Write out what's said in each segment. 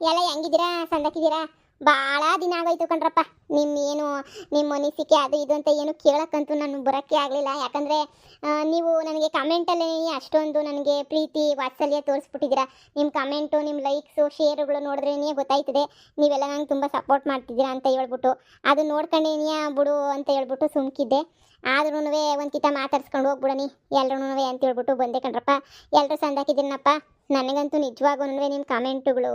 ಎಲ್ಲ ಹೆಂಗಿದ್ದೀರಾ? ಸಂದಕಿದ್ದೀರಾ? ಭಾಳ ದಿನ ಆಗೋಯ್ತು ಕಣ್ರಪ್ಪ. ನಿಮ್ಮ ಅನಿಸಿಕೆ ಅದು ಇದು ಅಂತ ಏನು ಕೇಳಕ್ಕಂತೂ ನಾನು ಬರೋಕ್ಕೆ ಆಗಲಿಲ್ಲ. ಯಾಕಂದರೆ ನೀವು ನನಗೆ ಕಮೆಂಟಲ್ಲಿ ಅಷ್ಟೊಂದು ನನಗೆ ಪ್ರೀತಿ ವಾತ್ಸಲ್ಯ ತೋರಿಸ್ಬಿಟ್ಟಿದ್ದೀರಾ. ನಿಮ್ಮ ಕಮೆಂಟು, ನಿಮ್ಮ ಲೈಕ್ಸು, ಶೇರುಗಳು ನೋಡಿದ್ರೇ ಗೊತ್ತಾಯ್ತದೆ ನೀವೆಲ್ಲ ನಂಗೆ ತುಂಬ ಸಪೋರ್ಟ್ ಮಾಡ್ತಿದ್ದೀರಾ ಅಂತ ಹೇಳ್ಬಿಟ್ಟು. ಅದು ನೋಡ್ಕೊಂಡೇನಿಯಾ ಬಿಡು ಅಂತ ಹೇಳ್ಬಿಟ್ಟು ಸುಮ್ಕಿದ್ದೆ. ಆದ್ರೂ ಒಂದು ಕಿತ ಮಾತಾಡ್ಸ್ಕೊಂಡು ಹೋಗ್ಬಿಡನಿ ಎಲ್ರೂ ಅಂತ ಹೇಳ್ಬಿಟ್ಟು ಬಂದೆ ಕಣ್ರಪ್ಪ. ಎಲ್ಲರೂ ಸಂದಾಕಿದ್ದೀನಪ್ಪ. ನನಗಂತೂ ನಿಜವಾಗೂ ನಿಮ್ಮ ಕಮೆಂಟುಗಳು,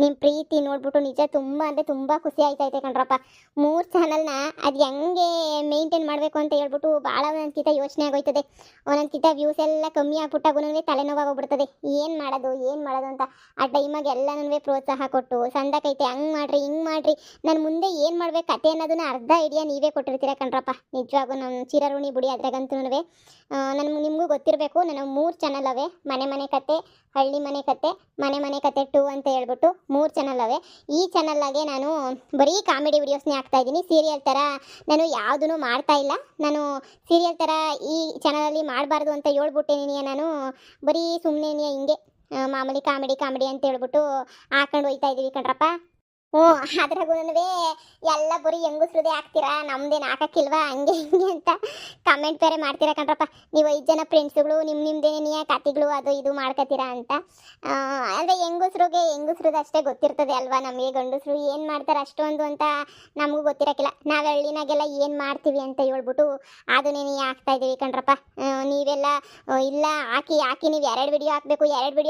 ನಿಮ್ಮ ಪ್ರೀತಿ ನೋಡ್ಬಿಟ್ಟು ನಿಜ ತುಂಬ ಅಂದರೆ ತುಂಬ ಖುಷಿ ಆಯ್ತೈತೆ ಕಣ್ರಪ್ಪ. 3 ಚಾನಲ್ನ ಅದು ಹೆಂಗೆ ಮೇಂಟೈನ್ ಮಾಡಬೇಕು ಅಂತ ಹೇಳ್ಬಿಟ್ಟು ಭಾಳ ಒಂದೊಂದ್ಕಿತ ಯೋಚನೆ ಆಗೋಯ್ತದೆ. ಒಂದೊಂದ್ಕಿತ ವ್ಯೂಸ್ ಎಲ್ಲ ಕಮ್ಮಿ ಆಗ್ಬಿಟ್ಟಾಗೂ ತಲೆನೋವಾಗೋಗ್ಬಿಡ್ತದೆ. ಏನು ಮಾಡೋದು ಅಂತ ಆ ಟೈಮಾಗೆ ಎಲ್ಲನೂ ಪ್ರೋತ್ಸಾಹ ಕೊಟ್ಟು ಸಂದಕೈತೆ ಹಂಗೆ ಮಾಡಿರಿ ಹಿಂಗೆ ಮಾಡಿರಿ, ನಾನು ಮುಂದೆ ಏನು ಮಾಡ್ಬೇಕು ಕತೆ ಅನ್ನೋದನ್ನ ಅರ್ಧ ಐಡಿಯಾ ನೀವೇ ಕೊಟ್ಟಿರ್ತೀರ ಕಣ್ರಪ್ಪ. ನಿಜವಾಗೂ ನಮ್ಮ ಚಿರಋಣಿ ಬಿಡಿ. ಅದ್ರಾಗಂತೂ ನಿಮಗೂ ಗೊತ್ತಿರಬೇಕು, ನನ್ನ 3 ಚಾನಲ್ ಅವೆ. ಮನೆ ಕತೆ, ಹಳ್ಳಿ ಮನೆ ಕತೆ, ಮನೆ ಕತೆ 2 ಅಂತ ಹೇಳ್ಬಿಟ್ಟು 3 ಚಾನಲ್ ಅವೆ. ಈ ಚಾನಲ್ಲಾಗೆ ನಾನು ಬರೀ ಕಾಮಿಡಿ ವಿಡಿಯೋಸ್ನೇ ಹಾಕ್ತಾ ಇದ್ದೀನಿ. ಸೀರಿಯಲ್ ಥರ ನಾನು ಯಾವುದೂ ಮಾಡ್ತಾ ಇಲ್ಲ. ನಾನು ಸೀರಿಯಲ್ ಥರ ಈ ಚಾನಲಲ್ಲಿ ಮಾಡಬಾರ್ದು ಅಂತ ಹೇಳ್ಬಿಟ್ಟೇನಿ. ನಾನು ಬರೀ ಸುಮ್ಮನೆ ಹಿಂಗೆ ಮಾಮೂಲಿ ಕಾಮಿಡಿ ಅಂತ ಹೇಳ್ಬಿಟ್ಟು ಹಾಕೊಂಡು ಹೋಗ್ತಾ ಇದ್ದೀವಿ ಕಣ್ರಪ್ಪ. ಅದ್ರಾಗೂ ಎಲ್ಲ ಬರೀ ಹೆಂಗಸ್ರದೇ ಹಾಕ್ತೀರಾ, ನಮ್ದೇನು ಹಾಕಕ್ಕಿಲ್ವಾ ಹಂಗೆ ಹಿಂಗೆ ಅಂತ ಕಮೆಂಟ್ ಬೇರೆ ಮಾಡ್ತೀರಾ ಕಣ್ರಪ್ಪ. ನೀವು 5 ಜನ ಫ್ರೆಂಡ್ಸ್ಗಳು ನಿಮ್ದೇನೇನಿಯ ಕತೆಗಳು ಅದು ಇದು ಮಾಡ್ಕೊತೀರಾ ಅಂತ. ಅಂದರೆ ಹೆಂಗಸ್ರದ್ದು ಅಷ್ಟೇ ಗೊತ್ತಿರ್ತದೆ ಅಲ್ವಾ. ನಮಗೆ ಗಂಡಸ್ರು ಏನು ಮಾಡ್ತಾರೆ ಅಷ್ಟೊಂದು ಅಂತ ನಮಗೂ ಗೊತ್ತಿರೋಕ್ಕಿಲ್ಲ. ನಾವು ಹಳ್ಳಿನಾಗೆಲ್ಲ ಏನು ಮಾಡ್ತೀವಿ ಅಂತ ಹೇಳ್ಬಿಟ್ಟು ಅದನ್ನೇ ಹಾಕ್ತಾ ಇದ್ದೀವಿ ಕಣ್ರಪ್ಪ. ನೀವೆಲ್ಲ ಇಲ್ಲ ಹಾಕಿ ನೀವು 2 ವಿಡಿಯೋ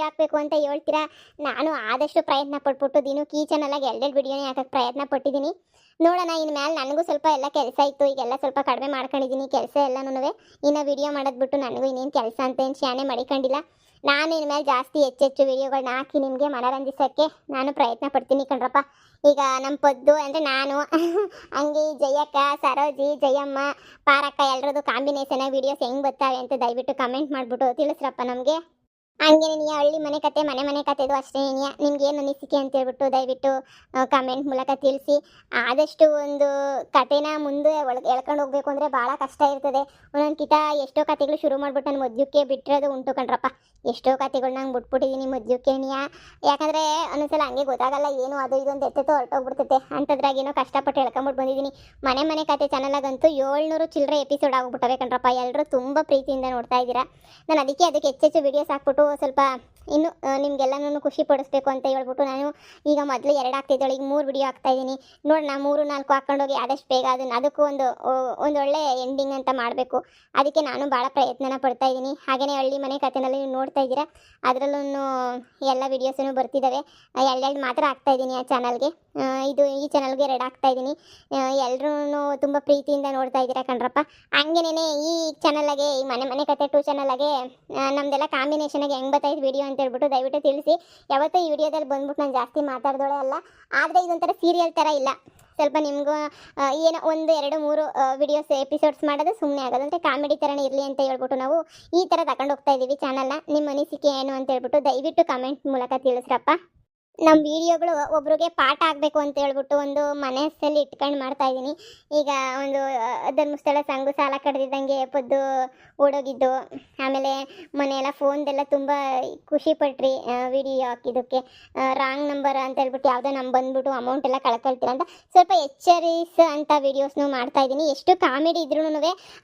ಹಾಕಬೇಕು ಅಂತ ಹೇಳ್ತೀರಾ. ನಾನು ಆದಷ್ಟು ಪ್ರಯತ್ನ ಪಟ್ಬಿಟ್ಟು ದಿನಕ್ಕೆ ಈ ಚಾನಲಾಗಿ 2 ವಿಡಿಯೋನೇ ಹಾಕಕ್ಕೆ ಪ್ರಯತ್ನ ಪಟ್ಟಿದ್ದೀನಿ. ನೋಡೋಣ ಇನ್ಮೇಲೆ. ನನಗೂ ಸ್ವಲ್ಪ ಎಲ್ಲ ಕೆಲಸ ಇತ್ತು, ಈಗೆಲ್ಲ ಸ್ವಲ್ಪ ಕಡಿಮೆ ಮಾಡ್ಕೊಂಡಿದ್ದೀನಿ ಕೆಲಸ ಎಲ್ಲನೂ. ಇನ್ನು ವಿಡಿಯೋ ಮಾಡೋದು ಬಿಟ್ಟು ನನಗೂ ಇನ್ನೇನು ಕೆಲಸ ಅಂತ ಏನು ಶಾನೆ ಮಾಡಿಕೊಂಡಿಲ್ಲ. ನಾನು ಇನ್ಮೇಲೆ ಜಾಸ್ತಿ ಹೆಚ್ಚು ವಿಡಿಯೋಗಳನ್ನ ಹಾಕಿ ನಿಮಗೆ ಮನರಂಜಿಸೋಕ್ಕೆ ನಾನು ಪ್ರಯತ್ನ ಪಡ್ತೀನಿ ಕಣ್ರಪ್ಪ. ಈಗ ನಮ್ಮ ಪದ್ದು ಅಂದರೆ ನಾನು ಹಂಗೆ ಜಯಕ್ಕ, ಸರೋಜಿ, ಜಯಮ್ಮ, ಪಾರಕ್ಕ ಎಲ್ಲರದ್ದು ಕಾಂಬಿನೇಷನ್ ವಿಡಿಯೋಸ್ ಹೆಂಗೆ ಬರ್ತಾವೆ ಅಂತ ದಯವಿಟ್ಟು ಕಮೆಂಟ್ ಮಾಡಿಬಿಟ್ಟು ತಿಳಿಸ್ರಪ್ಪ ನಮಗೆ. ಹಂಗೇನೆ ನೀ ಹಳ್ಳಿ ಮನೆ ಕತೆ, ಮನೆ ಕತೆದು ಅಷ್ಟೇ ನಿಮ್ಗೆ ಏನು ಅನಿಸಿಕೆ ಅಂತ ಹೇಳ್ಬಿಟ್ಟು ದಯವಿಟ್ಟು ಕಮೆಂಟ್ ಮೂಲಕ ತಿಳಿಸಿ. ಆದಷ್ಟು ಒಂದು ಕತೆನ ಮುಂದೆ ಎಳ್ಕೊಂಡು ಹೋಗ್ಬೇಕು ಅಂದರೆ ಭಾಳ ಕಷ್ಟ ಇರ್ತದೆ. ಒಂದೊಂದು ಕಿತ ಎಷ್ಟೋ ಕತೆಗಳು ಶುರು ಮಾಡಿಬಿಟ್ಟು ನಾನು ಮಧ್ಯಕ್ಕೆ ಬಿಟ್ಟಿರೋದು ಉಂಟು ಕಣ್ರಪ್ಪ. ಎಷ್ಟೋ ಕತೆಗಳು ನಂಗೆ ಬಿಟ್ಬಿಟ್ಟಿದ್ದೀನಿ ಮಧ್ಯಕ್ಕೇನಿಯ. ಯಾಕಂದರೆ ಒಂದೊಂದ್ಸಲ ಹಂಗೆ ಗೊತ್ತಾಗಲ್ಲ, ಏನು ಅದು ಇದೊಂದು ಎತ್ತೆತ್ತೋ ಹೊರಟೋಗ್ಬಿಡ್ತೈತೆ. ಅಂಥದ್ರಾಗೇನೋ ಕಷ್ಟಪಟ್ಟು ಎಳ್ಕೊಂಬಿಟ್ಟು ಬಂದಿದ್ದೀನಿ. ಮನೆ ಕತೆ ಚಾನಲಾಗಂತೂ 700 ಚಿಲ್ಲರೆ ಎಪಿಸೋಡ್ ಆಗ್ಬಿಟ್ಟವೆ ಕಣ್ರಪ್ಪ. ಎಲ್ಲರೂ ತುಂಬ ಪ್ರೀತಿಯಿಂದ ನೋಡ್ತಾ ಇದ್ದೀರಾ. ನಾನು ಅದಕ್ಕೆ ಹೆಚ್ಚು ವೀಡಿಯೋಸ್ ಹಾಕ್ಬಿಟ್ಟು ಸ್ವಲ್ಪ ಇನ್ನು ನಿಮಗೆಲ್ಲನೂ ಖುಷಿ ಪಡಿಸ್ಬೇಕು ಅಂತ ಹೇಳ್ಬಿಟ್ಟು ನಾನು ಈಗ ಮೊದಲು 2 ಹಾಕ್ತಿದ್ದಳು, ಈಗ 3 ವಿಡಿಯೋ ಹಾಕ್ತಾಯಿದ್ದೀನಿ. ನೋಡೋಣ 3-4 ಹಾಕ್ಕೊಂಡೋಗಿ ಆದಷ್ಟು ಬೇಗ ಅದಕ್ಕೂ ಒಂದು ಒಳ್ಳೆ ಎಂಡಿಂಗ್ ಅಂತ ಮಾಡಬೇಕು. ಅದಕ್ಕೆ ನಾನು ಭಾಳ ಪ್ರಯತ್ನನ ಪಡ್ತಾ ಇದ್ದೀನಿ. ಹಾಗೆಯೇ ಹಳ್ಳಿ ಮನೆ ಕತೆನಲ್ಲಿ ನೀವು ನೋಡ್ತಾ ಇದ್ದೀರಾ, ಅದರಲ್ಲೂ ಎಲ್ಲ ವೀಡಿಯೋಸೂ ಬರ್ತಿದ್ದಾವೆ. 2 ಮಾತ್ರ ಹಾಕ್ತಾಯಿದ್ದೀನಿ ಆ ಚಾನಲ್ಗೆ. ಈ ಚಾನಲ್ಗೆ 2 ಹಾಕ್ತಾಯಿದ್ದೀನಿ. ಎಲ್ಲರೂ ತುಂಬ ಪ್ರೀತಿಯಿಂದ ನೋಡ್ತಾ ಇದ್ದೀರಾ ಕಣ್ರಪ್ಪ. ಹಂಗೇನೆ ಈ ಚಾನಲ್ಲಾಗೆ, ಈ ಮನೆ ಕತೆ 2 ಚಾನಲ್ಲಾಗೆ ನಮ್ಮದೆಲ್ಲ ಕಾಂಬಿನೇಷನಾಗೆ ಹೆಂಗೆ ಬರ್ತಾಯಿದ್ದು ವಿಡಿಯೋ ಅಂತ ಹೇಳ್ಬಿಟ್ಟು ದಯವಿಟ್ಟು ತಿಳಿಸಿ. ಯಾವತ್ತೂ ಈ ವಿಡಿಯೋದಲ್ಲಿ ಬಂದ್ಬಿಟ್ಟು ನಾನು ಜಾಸ್ತಿ ಮಾತಾಡ್ದೋಳೆ ಅಲ್ಲ. ಆದರೆ ಇದೊಂಥರ ಸೀರಿಯಲ್ ಥರ ಇಲ್ಲ. ಸ್ವಲ್ಪ ನಿಮಗೂ ಏನೋ 1, 2, 3 ವಿಡಿಯೋಸ್ ಎಪಿಸೋಡ್ಸ್ ಮಾಡೋದು ಸುಮ್ಮನೆ ಆಗೋದು. ಅಂದರೆ ಕಾಮಿಡಿ ಥರನೇ ಇರಲಿ ಅಂತ ಹೇಳ್ಬಿಟ್ಟು ನಾವು ಈ ಥರ ತಗೊಂಡು ಹೋಗ್ತಾ ಇದ್ದೀವಿ ಚಾನಲ್ನ. ನಿಮ್ಮ ಅನಿಸಿಕೆ ಏನು ಅಂತ ಹೇಳ್ಬಿಟ್ಟು ದಯವಿಟ್ಟು ಕಮೆಂಟ್ ಮೂಲಕ ತಿಳಿಸ್ರಪ್ಪ. ನಮ್ಮ ವಿಡಿಯೋಗಳು ಒಬ್ರಿಗೆ ಪಾಠ ಆಗಬೇಕು ಅಂತ ಹೇಳ್ಬಿಟ್ಟು ಒಂದು ಮನಸ್ಸಲ್ಲಿ ಇಟ್ಕೊಂಡು ಮಾಡ್ತಾ ಇದ್ದೀನಿ. ಈಗ ಒಂದು ಧರ್ಮಸ್ಥಳ ಸಂಘ ಸಾಲ ಕಡ್ದಿದ್ದಂಗೆ ಪದ್ದು ಓಡೋಗಿದ್ದು, ಆಮೇಲೆ ಮನೆಯೆಲ್ಲ ಫೋನ್ದೆಲ್ಲ ತುಂಬ ಖುಷಿ ಪಟ್ರಿ ವಿಡಿಯೋ ಹಾಕಿದ್ದಕ್ಕೆ. ರಾಂಗ್ ನಂಬರ್ ಅಂತ ಹೇಳ್ಬಿಟ್ಟು ಯಾವುದೋ ನಮ್ಮ ಬಂದ್ಬಿಟ್ಟು ಅಮೌಂಟ್ ಎಲ್ಲ ಕಳ್ಕೊಳ್ತೀರ ಅಂತ ಸ್ವಲ್ಪ ಎಚ್ಚರಿಸ ಅಂತ ವೀಡಿಯೋಸ್ನು ಮಾಡ್ತಾ ಇದ್ದೀನಿ. ಎಷ್ಟು ಕಾಮಿಡಿ ಇದ್ರೂ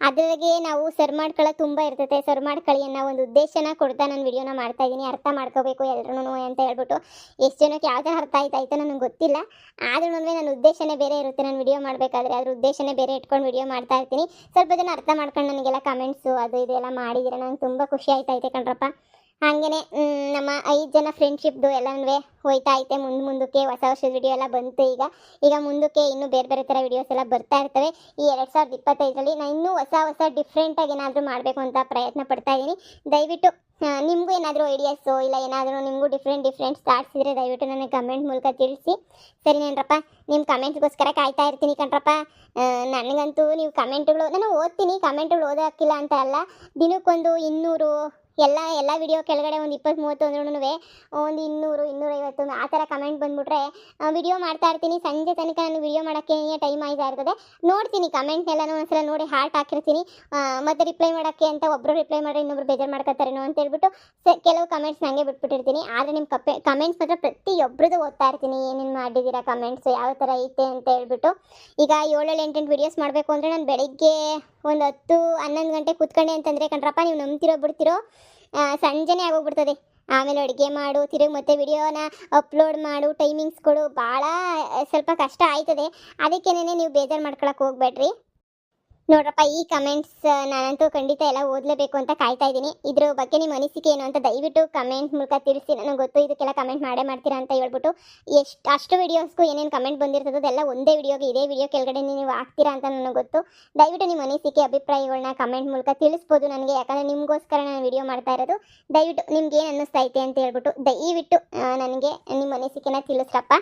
ಅದ್ರಾಗೆ ನಾವು ಸರ್ ಮಾಡ್ಕೊಳ್ಳೋ ತುಂಬ ಇರ್ತೈತೆ. ಸರ್ ಮಾಡ್ಕೊಳ್ಳಿ ಅನ್ನೋ ಒಂದು ಉದ್ದೇಶನ ಕೊಡ್ತಾ ನಾನು ವಿಡಿಯೋನ ಮಾಡ್ತಾ ಇದ್ದೀನಿ. ಅರ್ಥ ಮಾಡ್ಕೋಬೇಕು ಎಲ್ಲರೂ ಅಂತ ಹೇಳ್ಬಿಟ್ಟು. ಎಷ್ಟು ಜನಕ್ಕೆ ಯಾವುದೇ ಅರ್ಥ ಆಯ್ತಾಯ್ತು ನನಗೆ ಗೊತ್ತಿಲ್ಲ. ಆದ್ರೂ ನನ್ನ ಉದ್ದೇಶನೇ ಬೇರೆ ಇರುತ್ತೆ. ನಾನು ವಿಡಿಯೋ ಮಾಡಬೇಕಾದ್ರೆ ಅದ್ರ ಉದ್ದೇಶನೇ ಬೇರೆ ಇಟ್ಕೊಂಡು ವಿಡಿಯೋ ಮಾಡ್ತಾ ಇರ್ತೀನಿ. ಸ್ವಲ್ಪ ಜನ ಅರ್ಥ ಮಾಡ್ಕೊಂಡು ನನಗೆಲ್ಲ ಕಮೆಂಟ್ಸು ಅದು ಇದೆಲ್ಲ ಮಾಡಿದ್ದೀರ, ನಂಗೆ ತುಂಬ ಖುಷಿ ಆಯ್ತೈತೆ ಕಣ್ರಪ್ಪ. ಹಾಗೆಯೇ ನಮ್ಮ 5 ಜನ ಫ್ರೆಂಡ್ಶಿಪ್ದು ಎಲ್ಲನೂ ಹೋಯ್ತಾ ಐತೆ ಮುಂದಕ್ಕೆ. ಹೊಸ ವರ್ಷದ ವಿಡಿಯೋ ಎಲ್ಲ ಬಂತು. ಈಗ ಮುಂದಕ್ಕೆ ಇನ್ನೂ ಬೇರೆ ಥರ ವಿಡಿಯೋಸ್ ಎಲ್ಲ ಬರ್ತಾ ಇರ್ತವೆ. ಈ 2025ರಲ್ಲಿ ನಾನು ಇನ್ನೂ ಹೊಸ ಡಿಫ್ರೆಂಟಾಗಿ ಏನಾದರೂ ಮಾಡಬೇಕು ಅಂತ ಪ್ರಯತ್ನ ಪಡ್ತಾ ಇದ್ದೀನಿ. ದಯವಿಟ್ಟು ನಿಮಗೂ ಏನಾದರೂ ಐಡಿಯಾಸು ಇಲ್ಲ ಏನಾದರೂ ನಿಮಗೂ ಡಿಫ್ರೆಂಟ್ ಥಾಟ್ಸ್ ಇದ್ದರೆ ದಯವಿಟ್ಟು ನನಗೆ ಕಮೆಂಟ್ ಮೂಲಕ ತಿಳಿಸಿ. ಸರಿನೇನ್ರಪ್ಪ? ನಿಮ್ಮ ಕಮೆಂಟ್ಗೋಸ್ಕರ ಕಾಯ್ತಾ ಇರ್ತೀನಿ ಕಣ್ರಪ್ಪ. ನನಗಂತೂ ನೀವು ಕಮೆಂಟ್ಗಳು ನಾನು ಓದ್ತೀನಿ. ಕಮೆಂಟ್ಗಳು ಓದೋಕ್ಕಿಲ್ಲ ಅಂತ ಅಲ್ಲ. ದಿನಕ್ಕೊಂದು 200 ಎಲ್ಲ ವಿಡಿಯೋ ಕೆಳಗಡೆ ಒಂದು 20-30 ಅಂದ್ರೂ ಒಂದು 200-250 ಆ ಥರ ಕಮೆಂಟ್ ಬಂದುಬಿಟ್ರೆ ವಿಡಿಯೋ ಮಾಡ್ತಾ ಇರ್ತೀನಿ. ಸಂಜೆ ತನಕ ನಾನು ವಿಡಿಯೋ ಮಾಡೋಕ್ಕೆ ಟೈಮ್ ಆಯ್ತಾ ಇರ್ತದೆ. ನೋಡ್ತೀನಿ ಕಮೆಂಟ್ನೆಲ್ಲನೂ ಒಂದ್ಸಲ ನೋಡಿ ಹಾರ್ಟ್ ಹಾಕಿರ್ತೀನಿ. ಮತ್ತು ರಿಪ್ಲೈ ಮಾಡೋಕ್ಕೆ ಅಂತ ಒಬ್ಬರು ರಿಪ್ಲೈ ಮಾಡಿದ್ರೆ ಇನ್ನೊಬ್ರು ಬೇಜಾರು ಮಾಡ್ಕೊತಾರೇನೋ ಅಂತ ಹೇಳ್ಬಿಟ್ಟು ಕೆಲವು ಕಮೆಂಟ್ಸ್ ನನಗೆ ಬಿಟ್ಬಿಟ್ಟಿರ್ತೀನಿ. ಆದರೆ ನಿಮ್ಮ ಕಮೆಂಟ್ಸ್ ಮಾತ್ರ ಪ್ರತಿಯೊಬ್ಬರದ್ದು ಓದ್ತಾ ಇರ್ತೀನಿ. ಏನೇನು ಮಾಡಿದ್ದೀರಾ ಕಮೆಂಟ್ಸ್ ಯಾವ ಥರ ಐತೆ ಅಂತ ಹೇಳ್ಬಿಟ್ಟು. ಈಗ 7-8 ವಿಡಿಯೋಸ್ ಮಾಡಬೇಕು ಅಂದರೆ ನಾನು ಬೆಳಿಗ್ಗೆ ಒಂದು 10-11 ಗಂಟೆ ಕೂತ್ಕೊಂಡೆ ಅಂತಂದರೆ ಕಣ್ರಪ್ಪ ನೀವು ನಂಬ್ತಿರೋ ಬಿಡ್ತಿರೋ ಸಂಜೆನೇ ಆಗೋಗ್ಬಿಡ್ತದೆ. ಆಮೇಲೆ ಅಡುಗೆ ಮಾಡು, ತಿರುಗಿ ಮತ್ತೆ ವಿಡಿಯೋನ ಅಪ್ಲೋಡ್ ಮಾಡು, ಟೈಮಿಂಗ್ಸ್ ಕೊಡು, ಭಾಳ ಸ್ವಲ್ಪ ಕಷ್ಟ ಆಯ್ತದೆ. ಅದಕ್ಕೇನೆ ನೀವು ಬೇಜಾರು ಮಾಡ್ಕೊಳಕ್ಕೆ ಹೋಗ್ಬೇಡ್ರಿ. ನೋಡ್ರಪ್ಪ, ಈ ಕಮೆಂಟ್ಸ್ ನಾನಂತೂ ಖಂಡಿತ ಎಲ್ಲ ಓದಲೇಬೇಕು ಅಂತ ಕಾಯ್ತಾ ಇದ್ದೀನಿ. ಇದ್ರ ಬಗ್ಗೆ ನಿಮ್ಮ ಅನಿಸಿಕೆ ಏನು ಅಂತ ದಯವಿಟ್ಟು ಕಮೆಂಟ್ ಮೂಲಕ ತಿಳಿಸಿ. ನನಗೆ ಗೊತ್ತು ಇದಕ್ಕೆಲ್ಲ ಕಮೆಂಟ್ ಮಾಡ್ತೀರಾ ಅಂತ ಹೇಳ್ಬಿಟ್ಟು. ಅಷ್ಟು ವೀಡಿಯೋಸ್ಗೂ ಏನೇನು ಕಮೆಂಟ್ ಬಂದಿರ್ತದೋ ಅದೆಲ್ಲ ಒಂದೇ ವಿಡಿಯೋಗೆ ಇದೇ ವಿಡಿಯೋ ಕೆಳಗಡೆ ನೀವು ಹಾಕ್ತೀರಾ ಅಂತ ನನಗೆ ಗೊತ್ತು. ದಯವಿಟ್ಟು ನಿಮ್ಮ ಅನಿಸಿಕೆ ಅಭಿಪ್ರಾಯಗಳನ್ನ ಕಮೆಂಟ್ ಮೂಲಕ ತಿಳಿಸ್ಬೋದು ನನಗೆ. ಯಾಕಂದರೆ ನಿಮಗೋಸ್ಕರ ನಾನು ವಿಡಿಯೋ ಮಾಡ್ತಾ ಇರೋದು. ದಯವಿಟ್ಟು ನಿಮ್ಗೆ ಏನು ಅನ್ನಿಸ್ತಾ ಐತೆ ಅಂತ ಹೇಳ್ಬಿಟ್ಟು ದಯವಿಟ್ಟು ನನಗೆ ನಿಮ್ಮ ಅನಿಸಿಕೆನ ತಿಳಿಸ್ರಪ್ಪ.